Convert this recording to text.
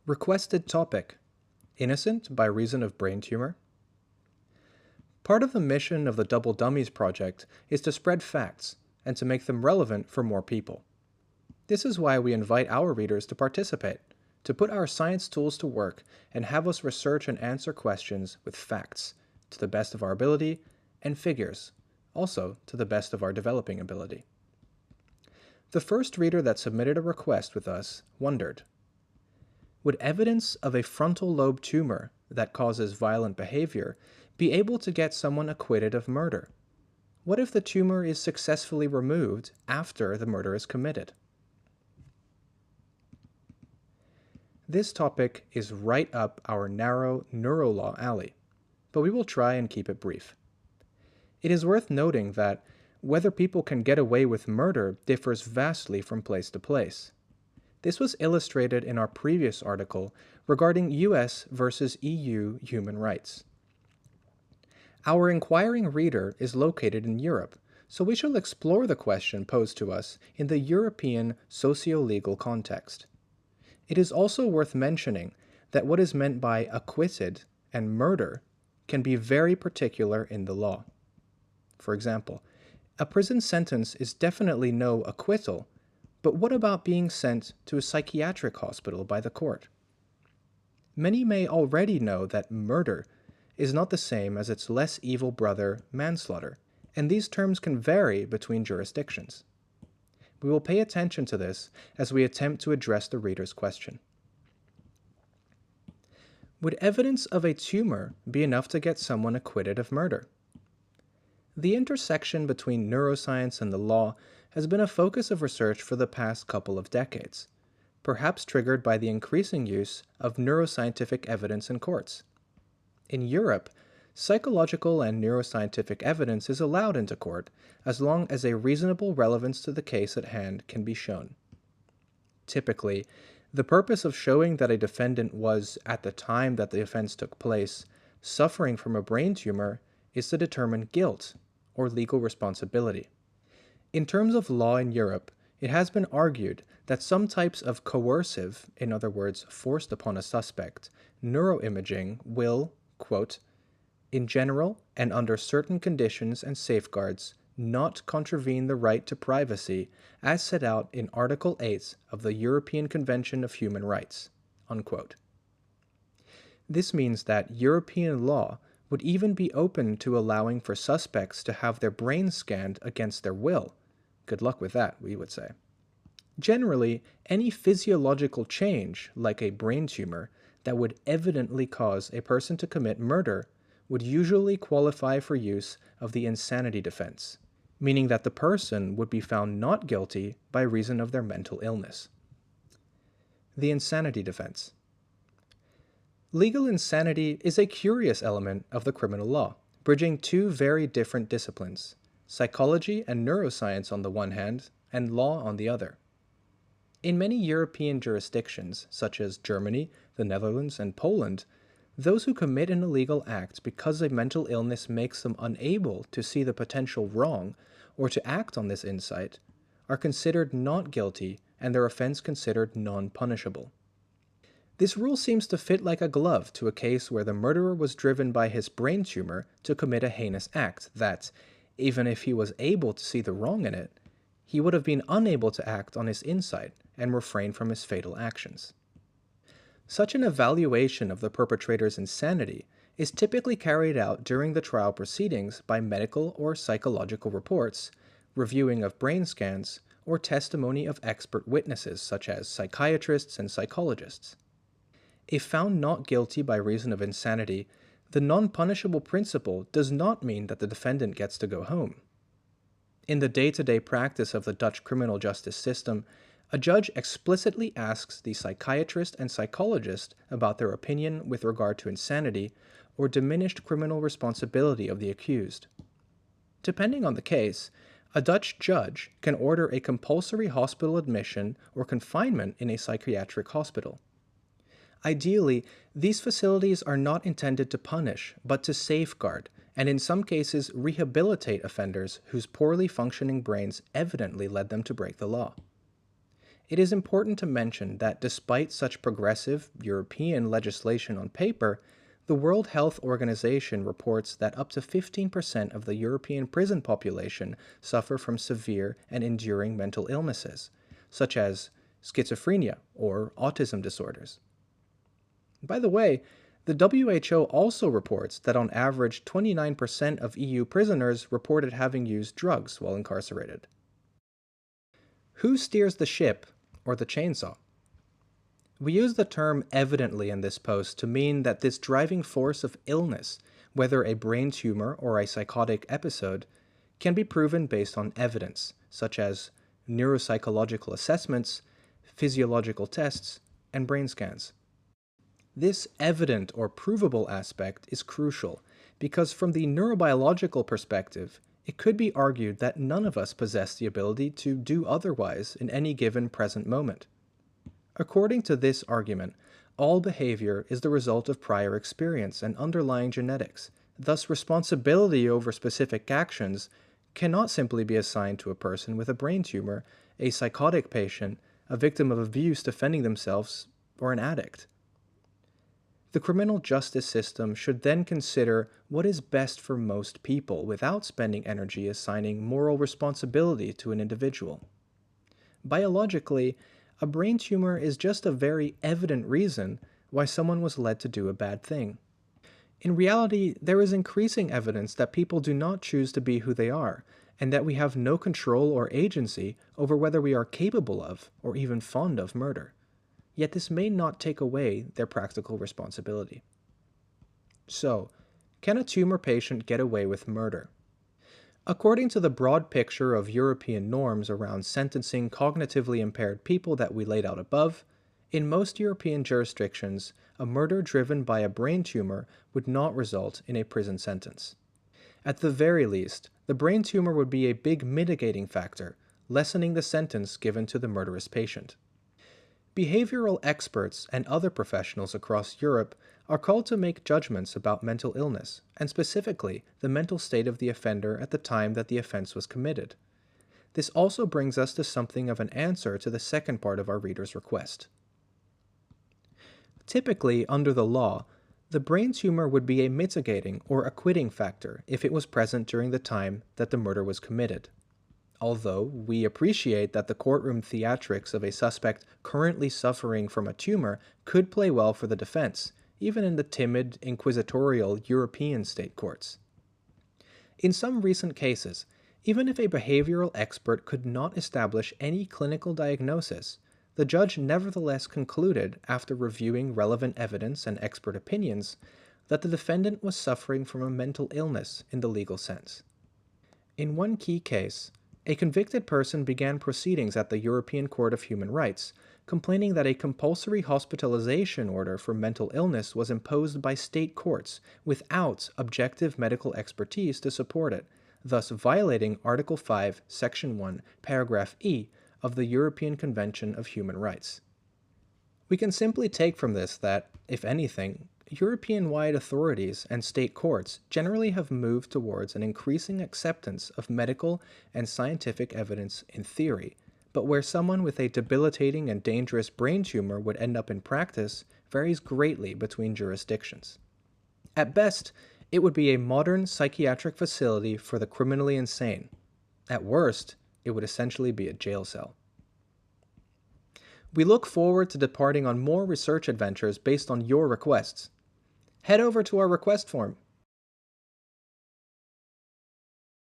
Requested topic: Innocent by reason of brain tumor? Part of the mission of the Double Dummies project is to spread facts and to make them relevant for more people. This is why we invite our readers to participate, to put our science tools to work and have us research and answer questions with facts, to the best of our ability, and figures, also to the best of our developing ability. The first reader that submitted a request with us wondered, would evidence of a frontal lobe tumor that causes violent behavior be able to get someone acquitted of murder? What if the tumor is successfully removed after the murder is committed? This topic is right up our narrow neurolaw alley, but we will try and keep it brief. It is worth noting that whether people can get away with murder differs vastly from place to place. This was illustrated in our previous article regarding US versus EU human rights. Our inquiring reader is located in Europe, so we shall explore the question posed to us in the European socio-legal context. It is also worth mentioning that what is meant by acquitted and murder can be very particular in the law. For example, a prison sentence is definitely no acquittal, but what about being sent to a psychiatric hospital by the court? Many may already know that murder is not the same as its less evil brother, manslaughter, and these terms can vary between jurisdictions. We will pay attention to this as we attempt to address the reader's question. Would evidence of a tumor be enough to get someone acquitted of murder? The intersection between neuroscience and the law has been a focus of research for the past couple of decades, perhaps triggered by the increasing use of neuroscientific evidence in courts. In Europe, psychological and neuroscientific evidence is allowed into court as long as a reasonable relevance to the case at hand can be shown. Typically, the purpose of showing that a defendant was, at the time that the offense took place, suffering from a brain tumor is to determine guilt or legal responsibility. In terms of law in Europe, it has been argued that some types of coercive, in other words, forced upon a suspect, neuroimaging will, quote, in general and under certain conditions and safeguards, not contravene the right to privacy as set out in Article 8 of the European Convention of Human Rights, unquote. This means that European law would even be open to allowing for suspects to have their brains scanned against their will. Good luck with that, we would say. Generally, any physiological change, like a brain tumor, that would evidently cause a person to commit murder would usually qualify for use of the insanity defense, meaning that the person would be found not guilty by reason of their mental illness. The insanity defense. Legal insanity is a curious element of the criminal law, bridging two very different disciplines, psychology and neuroscience on the one hand, and law on the other. In many European jurisdictions, such as Germany, the Netherlands, and Poland, those who commit an illegal act because a mental illness makes them unable to see the potential wrong or to act on this insight are considered not guilty and their offense considered non-punishable. This rule seems to fit like a glove to a case where the murderer was driven by his brain tumor to commit a heinous act that, even if he was able to see the wrong in it, he would have been unable to act on his insight and refrain from his fatal actions. Such an evaluation of the perpetrator's insanity is typically carried out during the trial proceedings by medical or psychological reports, reviewing of brain scans, or testimony of expert witnesses such as psychiatrists and psychologists. If found not guilty by reason of insanity, the non-punishable principle does not mean that the defendant gets to go home. In the day-to-day practice of the Dutch criminal justice system, a judge explicitly asks the psychiatrist and psychologist about their opinion with regard to insanity or diminished criminal responsibility of the accused. Depending on the case, a Dutch judge can order a compulsory hospital admission or confinement in a psychiatric hospital. Ideally, these facilities are not intended to punish, but to safeguard, and in some cases rehabilitate offenders whose poorly functioning brains evidently led them to break the law. It is important to mention that despite such progressive European legislation on paper, the World Health Organization reports that up to 15% of the European prison population suffer from severe and enduring mental illnesses, such as schizophrenia or autism disorders. By the way, the WHO also reports that on average 29% of EU prisoners reported having used drugs while incarcerated. Who steers the ship or the chainsaw? We use the term evidently in this post to mean that this driving force of illness, whether a brain tumor or a psychotic episode, can be proven based on evidence, such as neuropsychological assessments, physiological tests, and brain scans. This evident or provable aspect is crucial because from the neurobiological perspective, it could be argued that none of us possess the ability to do otherwise in any given present moment. According to this argument, all behavior is the result of prior experience and underlying genetics. Thus, responsibility over specific actions cannot simply be assigned to a person with a brain tumor, a psychotic patient, a victim of abuse defending themselves, or an addict. The criminal justice system should then consider what is best for most people without spending energy assigning moral responsibility to an individual. Biologically, a brain tumor is just a very evident reason why someone was led to do a bad thing. In reality, there is increasing evidence that people do not choose to be who they are, and that we have no control or agency over whether we are capable of, or even fond of, murder. Yet this may not take away their practical responsibility. So, can a tumor patient get away with murder? According to the broad picture of European norms around sentencing cognitively impaired people that we laid out above, in most European jurisdictions, a murder driven by a brain tumor would not result in a prison sentence. At the very least, the brain tumor would be a big mitigating factor, lessening the sentence given to the murderous patient. Behavioral experts and other professionals across Europe are called to make judgments about mental illness, and specifically the mental state of the offender at the time that the offense was committed. This also brings us to something of an answer to the second part of our reader's request. Typically, under the law, the brain tumor would be a mitigating or acquitting factor if it was present during the time that the murder was committed. Although we appreciate that the courtroom theatrics of a suspect currently suffering from a tumor could play well for the defense, even in the timid, inquisitorial European state courts. In some recent cases, even if a behavioral expert could not establish any clinical diagnosis, the judge nevertheless concluded, after reviewing relevant evidence and expert opinions, that the defendant was suffering from a mental illness in the legal sense. In one key case, a convicted person began proceedings at the European Court of Human Rights, complaining that a compulsory hospitalization order for mental illness was imposed by state courts without objective medical expertise to support it, thus violating Article 5, Section 1, Paragraph E of the European Convention of Human Rights. We can simply take from this that, if anything, European-wide authorities and state courts generally have moved towards an increasing acceptance of medical and scientific evidence in theory, but where someone with a debilitating and dangerous brain tumor would end up in practice varies greatly between jurisdictions. At best, it would be a modern psychiatric facility for the criminally insane. At worst, it would essentially be a jail cell. We look forward to departing on more research adventures based on your requests. Head over to our request form